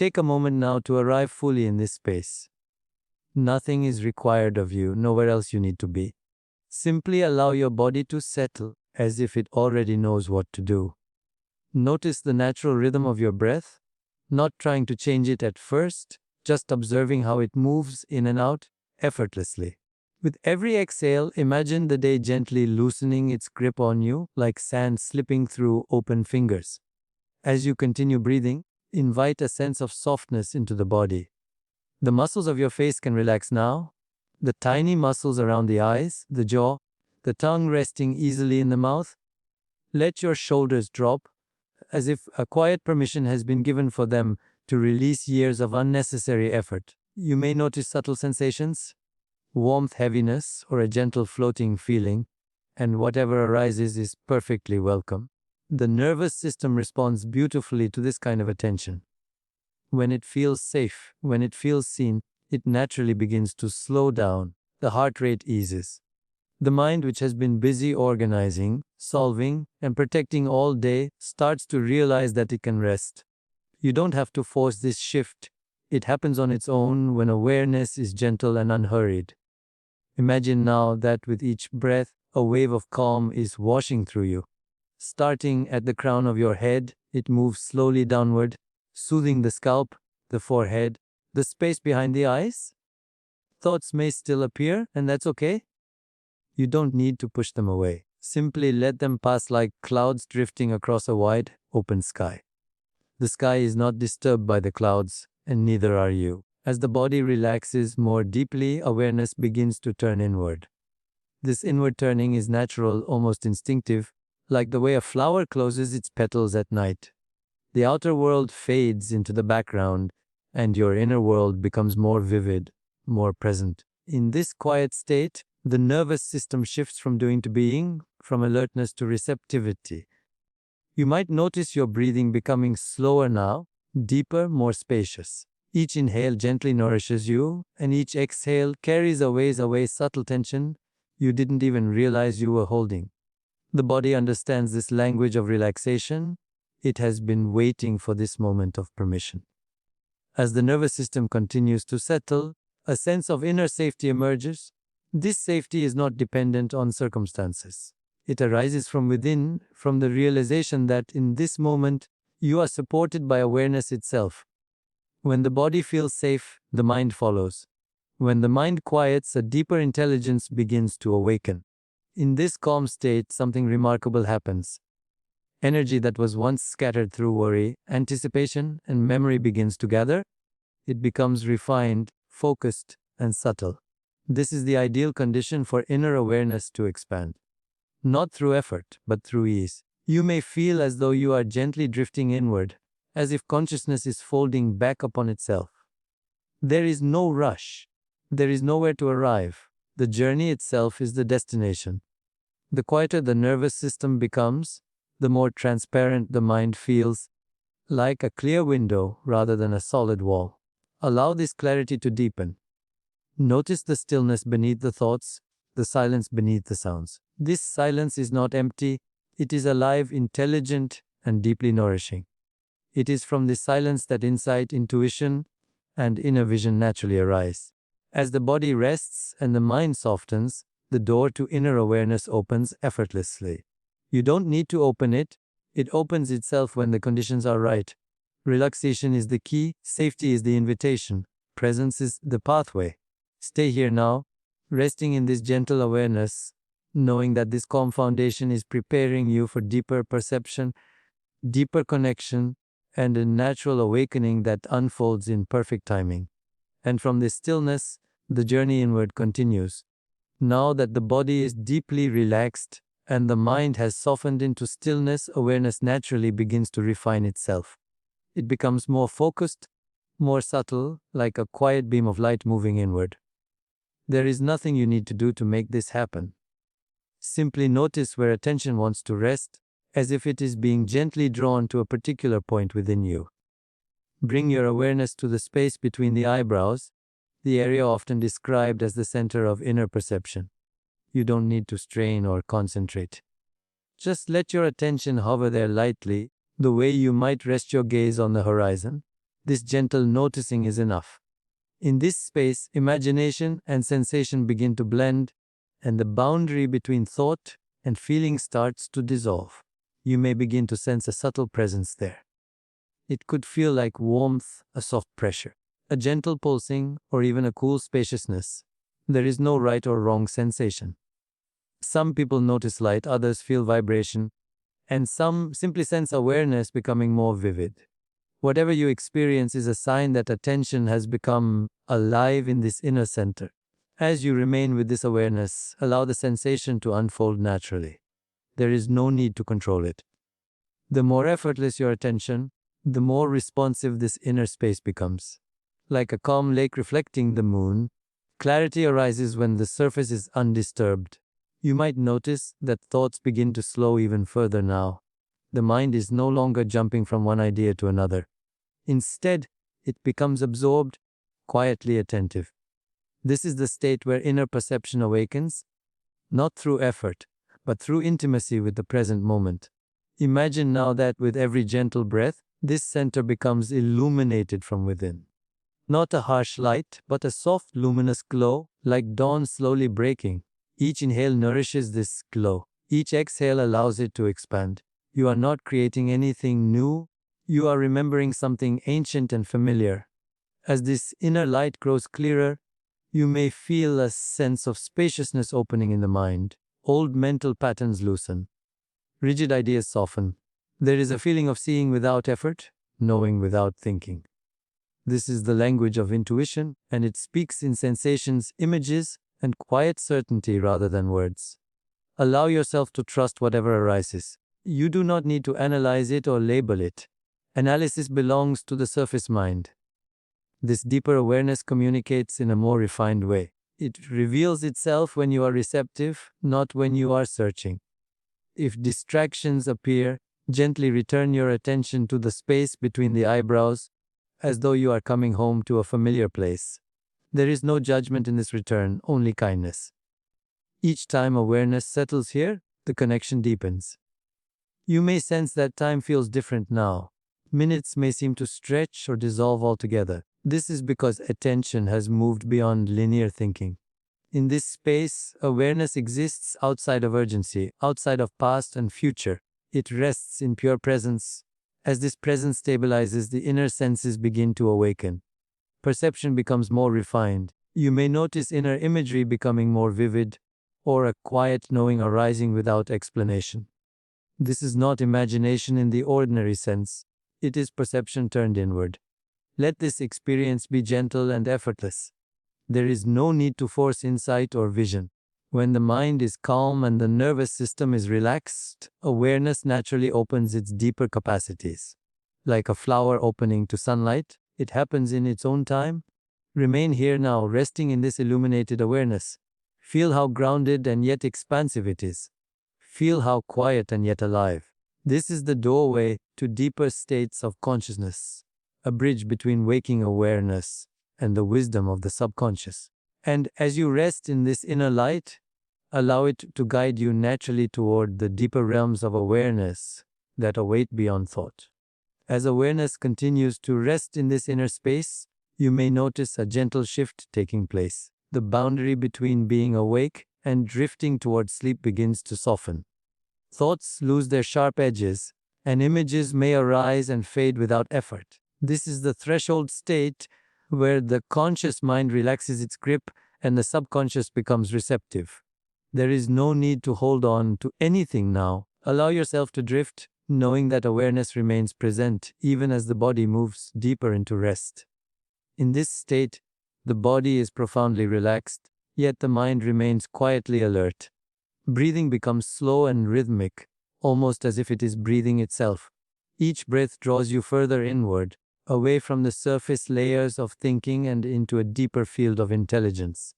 take a moment now to arrive fully in this space. Nothing is required of you, nowhere else you need to be. Simply allow your body to settle as if it already knows what to do. Notice the natural rhythm of your breath, not trying to change it at first, just observing how it moves in and out effortlessly. With every exhale, imagine the day gently loosening its grip on you like sand slipping through open fingers. As you continue breathing, invite a sense of softness into the body. The muscles of your face can relax now. The tiny muscles around the eyes, the jaw, the tongue resting easily in the mouth. Let your shoulders drop, as if a quiet permission has been given for them to release years of unnecessary effort. You may notice subtle sensations, warmth, heaviness, or a gentle floating feeling, and whatever arises is perfectly welcome. The nervous system responds beautifully to this kind of attention. When it feels safe, when it feels seen, it naturally begins to slow down. The heart rate eases. The mind, which has been busy organizing, solving, and protecting all day, starts to realize that it can rest. You don't have to force this shift. It happens on its own when awareness is gentle and unhurried. Imagine now that with each breath, a wave of calm is washing through you. Starting at the crown of your head, it moves slowly downward, soothing the scalp, the forehead, the space behind the eyes. Thoughts may still appear, and that's okay. You don't need to push them away. Simply let them pass like clouds drifting across a wide, open sky. The sky is not disturbed by the clouds, and neither are you. As the body relaxes more deeply, awareness begins to turn inward. This inward turning is natural, almost instinctive, like the way a flower closes its petals at night. The outer world fades into the background, and your inner world becomes more vivid, more present. In this quiet state, the nervous system shifts from doing to being, from alertness to receptivity. You might notice your breathing becoming slower now, deeper, more spacious. Each inhale gently nourishes you, and each exhale carries away subtle tension you didn't even realize you were holding. The body understands this language of relaxation. It has been waiting for this moment of permission. As the nervous system continues to settle, a sense of inner safety emerges. This safety is not dependent on circumstances. It arises from within, from the realization that in this moment, you are supported by awareness itself. When the body feels safe, the mind follows. When the mind quiets, a deeper intelligence begins to awaken. In this calm state, something remarkable happens. Energy that was once scattered through worry, anticipation, and memory begins to gather. It becomes refined, focused, and subtle. This is the ideal condition for inner awareness to expand. Not through effort, but through ease. You may feel as though you are gently drifting inward, as if consciousness is folding back upon itself. There is no rush. There is nowhere to arrive. The journey itself is the destination. The quieter the nervous system becomes, the more transparent the mind feels, like a clear window rather than a solid wall. Allow this clarity to deepen. Notice the stillness beneath the thoughts, the silence beneath the sounds. This silence is not empty. It is alive, intelligent, and deeply nourishing. It is from this silence that insight, intuition, and inner vision naturally arise. As the body rests and the mind softens, the door to inner awareness opens effortlessly. You don't need to open it. It opens itself when the conditions are right. Relaxation is the key, safety is the invitation, presence is the pathway. Stay here now, resting in this gentle awareness, knowing that this calm foundation is preparing you for deeper perception, deeper connection, and a natural awakening that unfolds in perfect timing. And from this stillness, the journey inward continues. Now that the body is deeply relaxed and the mind has softened into stillness, awareness naturally begins to refine itself. It becomes more focused, more subtle, like a quiet beam of light moving inward. There is nothing you need to do to make this happen. Simply notice where attention wants to rest, as if it is being gently drawn to a particular point within you. Bring your awareness to the space between the eyebrows, the area often described as the center of inner perception. You don't need to strain or concentrate. Just let your attention hover there lightly, the way you might rest your gaze on the horizon. This gentle noticing is enough. In this space, imagination and sensation begin to blend, and the boundary between thought and feeling starts to dissolve. You may begin to sense a subtle presence there. It could feel like warmth, a soft pressure, a gentle pulsing, or even a cool spaciousness. There is no right or wrong sensation. Some people notice light, others feel vibration, and some simply sense awareness becoming more vivid. Whatever you experience is a sign that attention has become alive in this inner center. As you remain with this awareness, allow the sensation to unfold naturally. There is no need to control it. The more effortless your attention, the more responsive this inner space becomes. Like a calm lake reflecting the moon, clarity arises when the surface is undisturbed. You might notice that thoughts begin to slow even further now. The mind is no longer jumping from one idea to another. Instead, it becomes absorbed, quietly attentive. This is the state where inner perception awakens, not through effort, but through intimacy with the present moment. Imagine now that with every gentle breath, this center becomes illuminated from within. Not a harsh light, but a soft luminous glow, like dawn slowly breaking. Each inhale nourishes this glow. Each exhale allows it to expand. You are not creating anything new. You are remembering something ancient and familiar. As this inner light grows clearer, you may feel a sense of spaciousness opening in the mind. Old mental patterns loosen. Rigid ideas soften. There is a feeling of seeing without effort, knowing without thinking. This is the language of intuition, and it speaks in sensations, images, and quiet certainty rather than words. Allow yourself to trust whatever arises. You do not need to analyze it or label it. Analysis belongs to the surface mind. This deeper awareness communicates in a more refined way. It reveals itself when you are receptive, not when you are searching. If distractions appear, gently return your attention to the space between the eyebrows, as though you are coming home to a familiar place. There is no judgment in this return, only kindness. Each time awareness settles here, the connection deepens. You may sense that time feels different now. Minutes may seem to stretch or dissolve altogether. This is because attention has moved beyond linear thinking. In this space, awareness exists outside of urgency, outside of past and future. It rests in pure presence. As this presence stabilizes, the inner senses begin to awaken. Perception becomes more refined. You may notice inner imagery becoming more vivid, or a quiet knowing arising without explanation. This is not imagination in the ordinary sense. It is perception turned inward. Let this experience be gentle and effortless. There is no need to force insight or vision. When the mind is calm and the nervous system is relaxed, awareness naturally opens its deeper capacities. Like a flower opening to sunlight, it happens in its own time. Remain here now, resting in this illuminated awareness. Feel how grounded and yet expansive it is. Feel how quiet and yet alive. This is the doorway to deeper states of consciousness, a bridge between waking awareness and the wisdom of the subconscious. And as you rest in this inner light, allow it to guide you naturally toward the deeper realms of awareness that await beyond thought. As awareness continues to rest in this inner space, you may notice a gentle shift taking place. The boundary between being awake and drifting toward sleep begins to soften. Thoughts lose their sharp edges, and images may arise and fade without effort. This is the threshold state where the conscious mind relaxes its grip and the subconscious becomes receptive. There is no need to hold on to anything now. Allow yourself to drift, knowing that awareness remains present even as the body moves deeper into rest. In this state, the body is profoundly relaxed, yet the mind remains quietly alert. Breathing becomes slow and rhythmic, almost as if it is breathing itself. Each breath draws you further inward, away from the surface layers of thinking and into a deeper field of intelligence.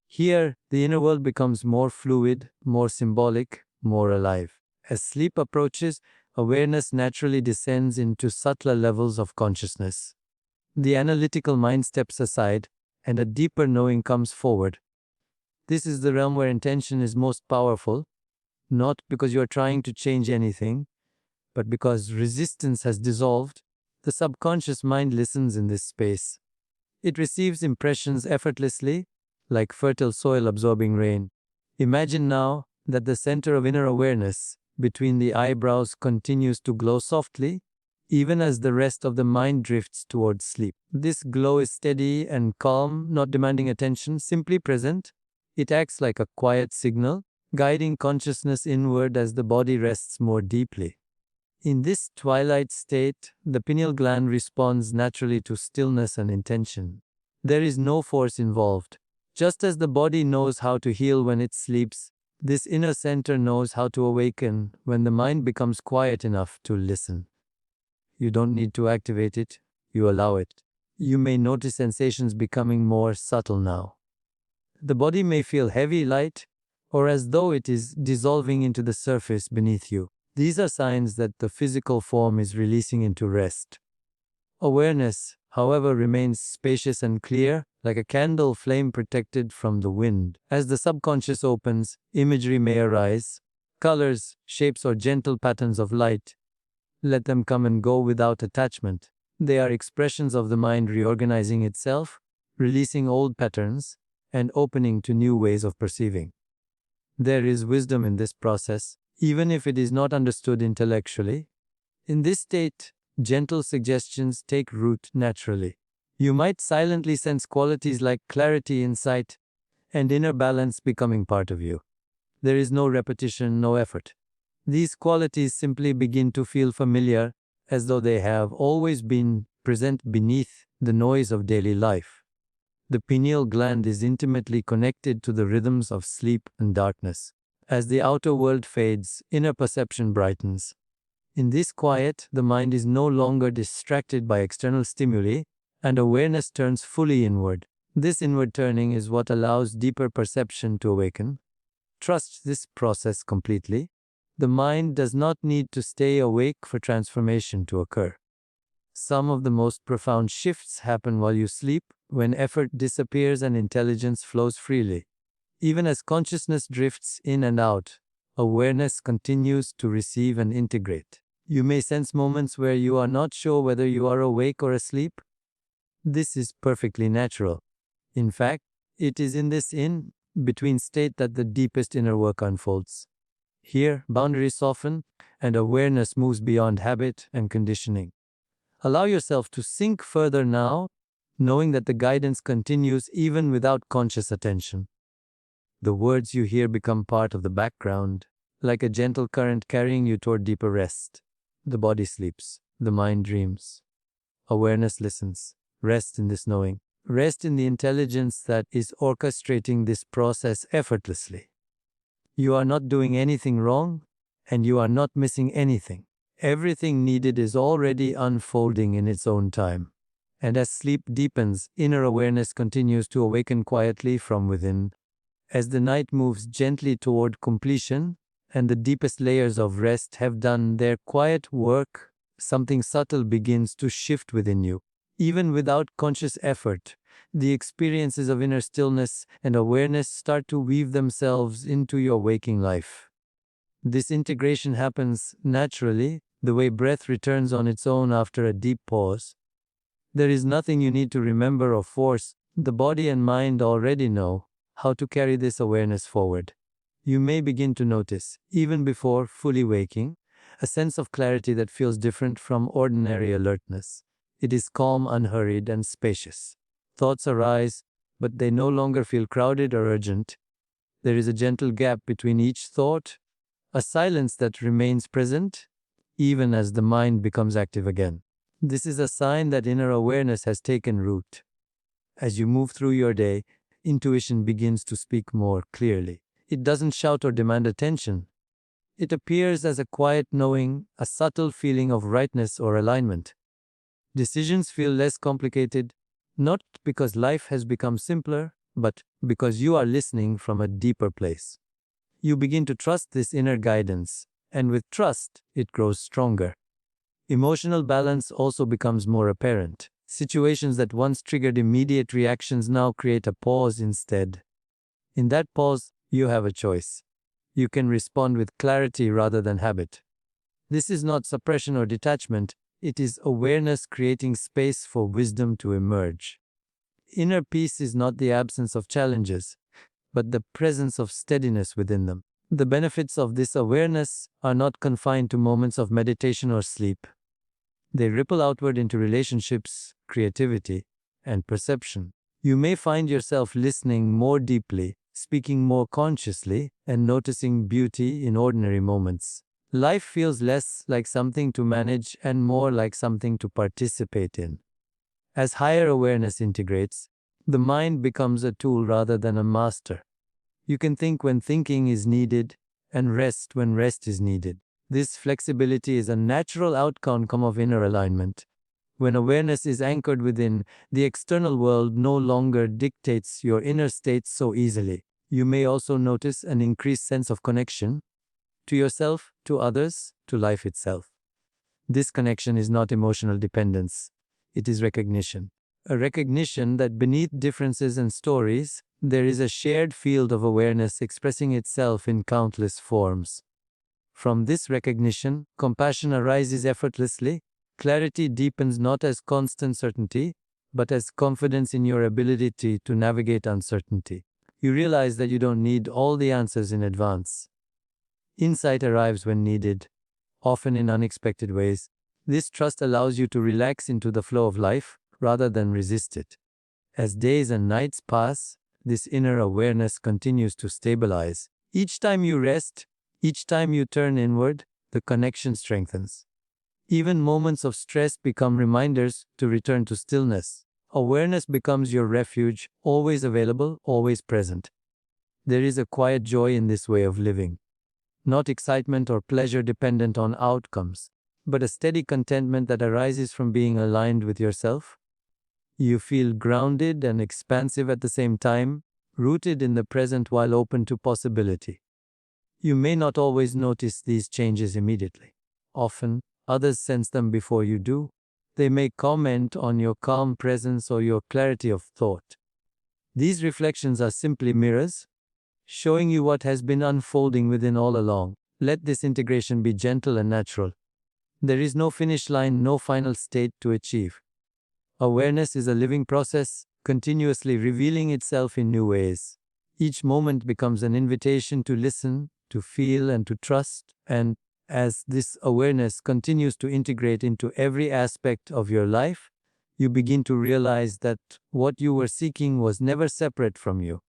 Here, the inner world becomes more fluid, more symbolic, more alive. As sleep approaches, awareness naturally descends into subtler levels of consciousness. The analytical mind steps aside, and a deeper knowing comes forward. This is the realm where intention is most powerful, not because you are trying to change anything, but because resistance has dissolved, The subconscious mind listens in this space. It receives impressions effortlessly, like fertile soil absorbing rain. Imagine now that the center of inner awareness between the eyebrows continues to glow softly, even as the rest of the mind drifts towards sleep. This glow is steady and calm, not demanding attention, simply present. It acts like a quiet signal, guiding consciousness inward as the body rests more deeply. In this twilight state, the pineal gland responds naturally to stillness and intention. There is no force involved. Just as the body knows how to heal when it sleeps, this inner center knows how to awaken when the mind becomes quiet enough to listen. You don't need to activate it, you allow it. You may notice sensations becoming more subtle now. The body may feel heavy, light, or as though it is dissolving into the surface beneath you. These are signs that the physical form is releasing into rest. Awareness, however, remains spacious and clear, like a candle flame protected from the wind. As the subconscious opens, imagery may arise, colors, shapes, or gentle patterns of light. Let them come and go without attachment. They are expressions of the mind reorganizing itself, releasing old patterns, and opening to new ways of perceiving. There is wisdom in this process, even if it is not understood intellectually. In this state, gentle suggestions take root naturally. You might silently sense qualities like clarity, insight, and inner balance becoming part of you. There is no repetition, no effort. These qualities simply begin to feel familiar, as though they have always been present beneath the noise of daily life. The pineal gland is intimately connected to the rhythms of sleep and darkness. As the outer world fades, inner perception brightens. In this quiet, the mind is no longer distracted by external stimuli, and awareness turns fully inward. This inward turning is what allows deeper perception to awaken. Trust this process completely. The mind does not need to stay awake for transformation to occur. Some of the most profound shifts happen while you sleep, when effort disappears and intelligence flows freely. Even as consciousness drifts in and out, awareness continues to receive and integrate. You may sense moments where you are not sure whether you are awake or asleep. This is perfectly natural. In fact, it is in this in-between state that the deepest inner work unfolds. Here, boundaries soften, and awareness moves beyond habit and conditioning. Allow yourself to sink further now, knowing that the guidance continues even without conscious attention. The words you hear become part of the background, like a gentle current carrying you toward deeper rest. The body sleeps, the mind dreams. Awareness listens. Rest in this knowing. Rest in the intelligence that is orchestrating this process effortlessly. You are not doing anything wrong, and you are not missing anything. Everything needed is already unfolding in its own time. And as sleep deepens, inner awareness continues to awaken quietly from within. As the night moves gently toward completion, and the deepest layers of rest have done their quiet work, something subtle begins to shift within you. Even without conscious effort, the experiences of inner stillness and awareness start to weave themselves into your waking life. This integration happens naturally, the way breath returns on its own after a deep pause. There is nothing you need to remember or force. The body and mind already know how to carry this awareness forward. You may begin to notice, even before fully waking, a sense of clarity that feels different from ordinary alertness. It is calm, unhurried, and spacious. Thoughts arise, but they no longer feel crowded or urgent. There is a gentle gap between each thought, a silence that remains present, even as the mind becomes active again. This is a sign that inner awareness has taken root. As you move through your day, intuition begins to speak more clearly. It doesn't shout or demand attention. It appears as a quiet knowing, a subtle feeling of rightness or alignment. Decisions feel less complicated, not because life has become simpler, but because you are listening from a deeper place. You begin to trust this inner guidance, and with trust, it grows stronger. Emotional balance also becomes more apparent. Situations that once triggered immediate reactions now create a pause instead. In that pause, you have a choice. You can respond with clarity rather than habit. This is not suppression or detachment, it is awareness creating space for wisdom to emerge. Inner peace is not the absence of challenges, but the presence of steadiness within them. The benefits of this awareness are not confined to moments of meditation or sleep. They ripple outward into relationships, creativity, and perception. You may find yourself listening more deeply, speaking more consciously, and noticing beauty in ordinary moments. Life feels less like something to manage and more like something to participate in. As higher awareness integrates, the mind becomes a tool rather than a master. You can think when thinking is needed and rest when rest is needed. This flexibility is a natural outcome of inner alignment. When awareness is anchored within, the external world no longer dictates your inner state so easily. You may also notice an increased sense of connection to yourself, to others, to life itself. This connection is not emotional dependence, it is recognition. A recognition that beneath differences and stories, there is a shared field of awareness expressing itself in countless forms. From this recognition, compassion arises effortlessly. Clarity deepens not as constant certainty, but as confidence in your ability to navigate uncertainty. You realize that you don't need all the answers in advance. Insight arrives when needed, often in unexpected ways. This trust allows you to relax into the flow of life rather than resist it. As days and nights pass, this inner awareness continues to stabilize. Each time you rest, each time you turn inward, the connection strengthens. Even moments of stress become reminders to return to stillness. Awareness becomes your refuge, always available, always present. There is a quiet joy in this way of living. Not excitement or pleasure dependent on outcomes, but a steady contentment that arises from being aligned with yourself. You feel grounded and expansive at the same time, rooted in the present while open to possibility. You may not always notice these changes immediately. Often, others sense them before you do. They may comment on your calm presence or your clarity of thought. These reflections are simply mirrors, showing you what has been unfolding within all along. Let this integration be gentle and natural. There is no finish line, no final state to achieve. Awareness is a living process, continuously revealing itself in new ways. Each moment becomes an invitation to listen, to feel, and to trust, and as this awareness continues to integrate into every aspect of your life, you begin to realize that what you were seeking was never separate from you.